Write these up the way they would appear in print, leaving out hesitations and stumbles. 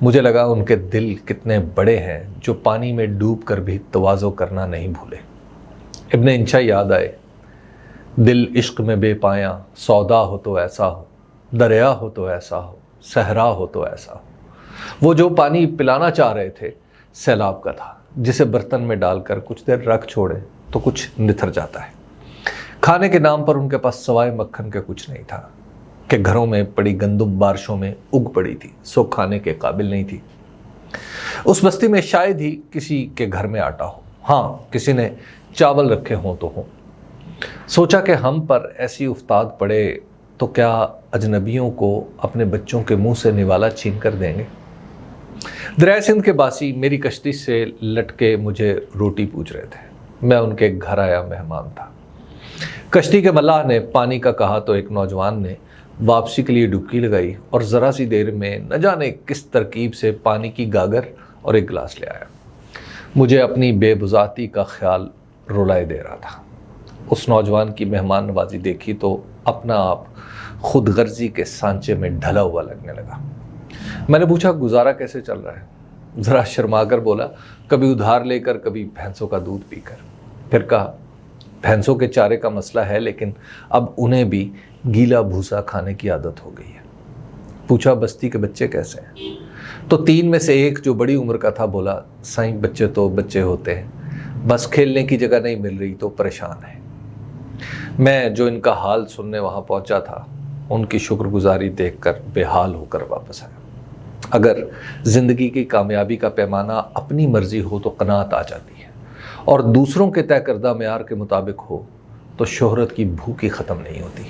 مجھے لگا ان کے دل کتنے بڑے ہیں جو پانی میں ڈوب کر بھی تواضع کرنا نہیں بھولے۔ ابن انشا یاد آئے، دل عشق میں بے پایاں، سودا ہو تو ایسا ہو، دریا ہو تو ایسا ہو، صحرا ہو تو ایسا ہو۔ وہ جو پانی پلانا چاہ رہے تھے سیلاب کا تھا، جسے برتن میں ڈال کر کچھ دیر رکھ چھوڑے تو کچھ نتھر جاتا ہے۔ کھانے کے نام پر ان کے پاس سوائے مکھن کے کچھ نہیں تھا کہ گھروں میں پڑی گندم بارشوں میں اگ پڑی تھی، سو کھانے کے قابل نہیں تھی۔ اس بستی میں شاید ہی کسی کے گھر میں آٹا ہو، ہاں کسی نے چاول رکھے ہوں تو ہوں۔ سوچا کہ ہم پر ایسی افتاد پڑے تو کیا اجنبیوں کو اپنے بچوں کے منہ سے نوالا چھین کر دیں گے؟ دریائے سندھ کے باسی میری کشتی سے لٹکے مجھے روٹی پوچھ رہے تھے۔ میں ان کے گھر آیا مہمان تھا۔ کشتی کے ملاح نے پانی کا کہا تو ایک نوجوان نے واپسی کے لیے ڈبکی لگائی اور ذرا سی دیر میں نہ جانے کس ترکیب سے پانی کی گاگر اور ایک گلاس لے آیا۔ مجھے اپنی بے بذاتی کا خیال رلائے دے رہا تھا۔ اس نوجوان کی مہمان نوازی دیکھی تو اپنا آپ خود غرضی کے سانچے میں ڈھلا ہوا لگنے لگا۔ میں نے پوچھا گزارا کیسے چل رہا ہے؟ ذرا شرما کر بولا، کبھی ادھار لے کر، کبھی بھینسوں کا دودھ پی کر۔ پھر کہا، بھینسوں کے چارے کا مسئلہ ہے لیکن اب انہیں بھی گیلا بھوسا کھانے کی عادت ہو گئی ہے۔ پوچھا بستی کے بچے کیسے ہیں؟ تو تین میں سے ایک جو بڑی عمر کا تھا بولا، سائیں بچے تو بچے ہوتے ہیں، بس کھیلنے کی جگہ نہیں مل رہی تو پریشان ہے۔ میں جو ان کا حال سننے وہاں پہنچا تھا، ان کی شکر گزاری دیکھ کر بے حال ہو کر واپس آیا۔ اگر زندگی کی کامیابی کا پیمانہ اپنی مرضی ہو تو قناعت آ جاتی ہے، اور دوسروں کے طے کردہ معیار کے مطابق ہو تو شہرت کی بھوک ہی ختم نہیں ہوتی۔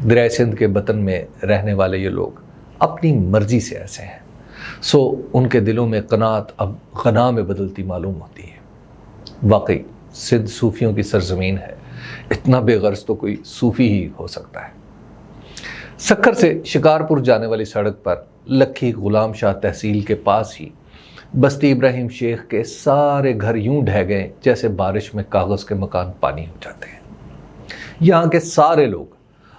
دریائے سندھ کے بطن میں رہنے والے یہ لوگ اپنی مرضی سے ایسے ہیں، سو ان کے دلوں میں قناعت اب غنا میں بدلتی معلوم ہوتی ہے۔ واقعی سندھ صوفیوں کی سرزمین ہے، اتنا بے غرض تو کوئی صوفی ہی ہو سکتا ہے۔ سکھر سے شکارپور جانے والی سڑک پر لکھی غلام شاہ تحصیل کے پاس ہی بستی ابراہیم شیخ کے سارے گھر یوں ڈھہ گئے جیسے بارش میں کاغذ کے مکان پانی ہو جاتے ہیں۔ یہاں کے سارے لوگ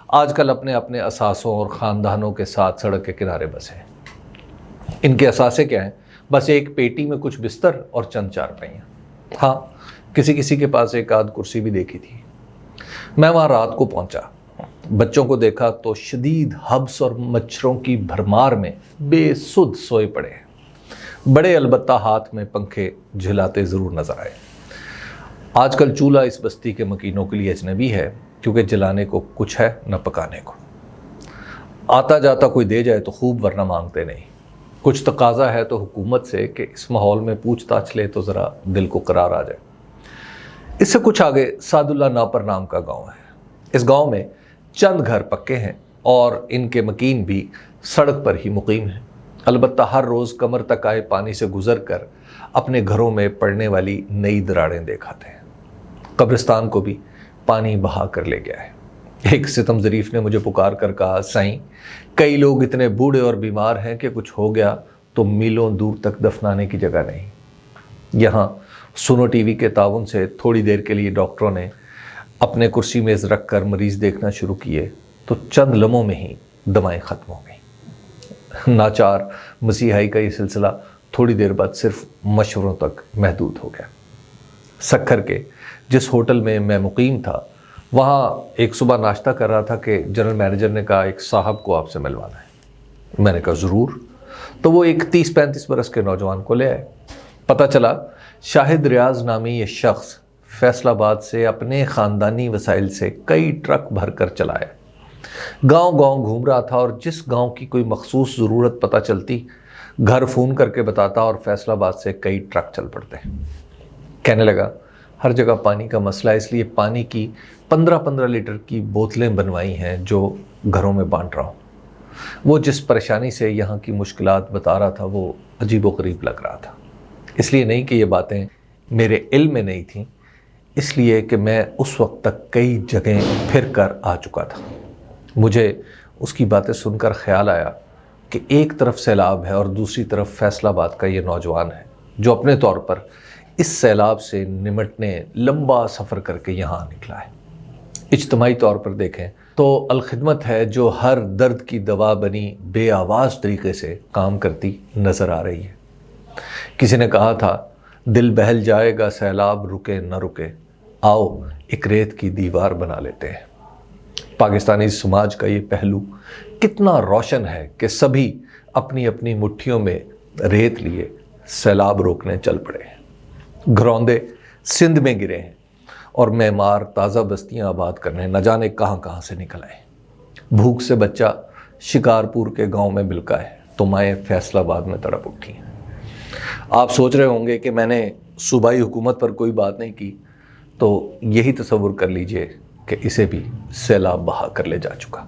آج کل اپنے اپنے اثاثوں اور خاندانوں کے ساتھ سڑک کے کنارے بسے ہیں۔ ان کے اثاثے کیا ہیں؟ بس ایک پیٹی میں کچھ بستر اور چند چارپائیاں۔ ہاں کسی کے پاس ایک آدھ کرسی بھی دیکھی تھی۔ میں وہاں رات کو پہنچا، بچوں کو دیکھا تو شدید حبس اور مچھروں کی بھرمار میں بے سدھ سوئے پڑے ہیں۔ بڑے البتہ ہاتھ میں پنکھے جھلاتے ضرور نظر آئے۔ آج کل چولہا اس بستی کے مکینوں کے لیے اجنبی ہے، کیونکہ جلانے کو کچھ ہے نہ پکانے کو۔ آتا جاتا کوئی دے جائے تو خوب، ورنہ مانگتے نہیں۔ کچھ تقاضا ہے تو حکومت سے کہ اس ماحول میں پوچھ تاچھ لے تو ذرا دل کو قرار آ جائے۔ اس سے کچھ آگے سعد اللہ ناپر نام کا گاؤں ہے۔ اس گاؤں میں چند گھر پکے ہیں اور ان کے مکین بھی سڑک پر ہی مقیم ہیں، البتہ ہر روز کمر تک آئے پانی سے گزر کر اپنے گھروں میں پڑنے والی نئی دراڑیں دیکھاتے ہیں۔ قبرستان کو بھی پانی بہا کر لے گیا ہے۔ ایک ستم ظریف نے مجھے پکار کر کہا، سائیں کئی لوگ اتنے بوڑھے اور بیمار ہیں کہ کچھ ہو گیا تو میلوں دور تک دفنانے کی جگہ نہیں۔ یہاں سنو ٹی وی کے تعاون سے تھوڑی دیر کے لیے ڈاکٹروں نے اپنے کرسی میز رکھ کر مریض دیکھنا شروع کیے تو چند لمحوں میں ہی دمائیں ختم ہو گئیں۔ ناچار مسیحائی کا یہ سلسلہ تھوڑی دیر بعد صرف مشوروں تک محدود ہو گیا۔ سکھر کے جس ہوٹل میں میں مقیم تھا، وہاں ایک صبح ناشتہ کر رہا تھا کہ جنرل مینیجر نے کہا ایک صاحب کو آپ سے ملوانا ہے۔ میں نے کہا ضرور۔ تو وہ ایک 30-35 برس کے نوجوان کو لے آئے۔ پتہ چلا شاہد ریاض نامی یہ شخص فیصل آباد سے اپنے خاندانی وسائل سے کئی ٹرک بھر کر چلایا، گاؤں گاؤں گھوم رہا تھا اور جس گاؤں کی کوئی مخصوص ضرورت پتہ چلتی گھر فون کر کے بتاتا اور فیصل آباد سے کئی ٹرک چل پڑتے۔ کہنے لگا ہر جگہ پانی کا مسئلہ ہے، اس لیے پانی کی 15-15 لیٹر کی بوتلیں بنوائی ہیں جو گھروں میں بانٹ رہا ہوں۔ وہ جس پریشانی سے یہاں کی مشکلات بتا رہا تھا وہ عجیب و غریب لگ رہا تھا۔ اس لیے نہیں کہ یہ باتیں میرے علم میں نہیں تھیں، اس لیے کہ میں اس وقت تک کئی جگہیں پھر کر آ چکا تھا۔ مجھے اس کی باتیں سن کر خیال آیا کہ ایک طرف سیلاب ہے اور دوسری طرف فیصل آباد کا یہ نوجوان ہے جو اپنے طور پر اس سیلاب سے نمٹنے لمبا سفر کر کے یہاں نکلا ہے۔ اجتماعی طور پر دیکھیں تو الخدمت ہے جو ہر درد کی دوا بنی بے آواز طریقے سے کام کرتی نظر آ رہی ہے۔ کسی نے کہا تھا دل بہل جائے گا سیلاب رکے نہ رکے، آؤ ایک ریت کی دیوار بنا لیتے ہیں۔ پاکستانی سماج کا یہ پہلو کتنا روشن ہے کہ سبھی اپنی اپنی مٹھیوں میں ریت لیے سیلاب روکنے چل پڑے ہیں۔ گھروندے سندھ میں گرے ہیں اور معمار تازہ بستیاں آباد کرنے نہ جانے کہاں کہاں سے نکل آئے۔ بھوک سے بچہ شکارپور کے گاؤں میں بلکا ہے تو مائیں فیصل آباد میں تڑپ اٹھی ہیں۔ آپ سوچ رہے ہوں گے کہ میں نے صوبائی حکومت پر کوئی بات نہیں کی، تو یہی تصور کر لیجئے کہ اسے بھی سیلاب بہا کر لے جا چکا۔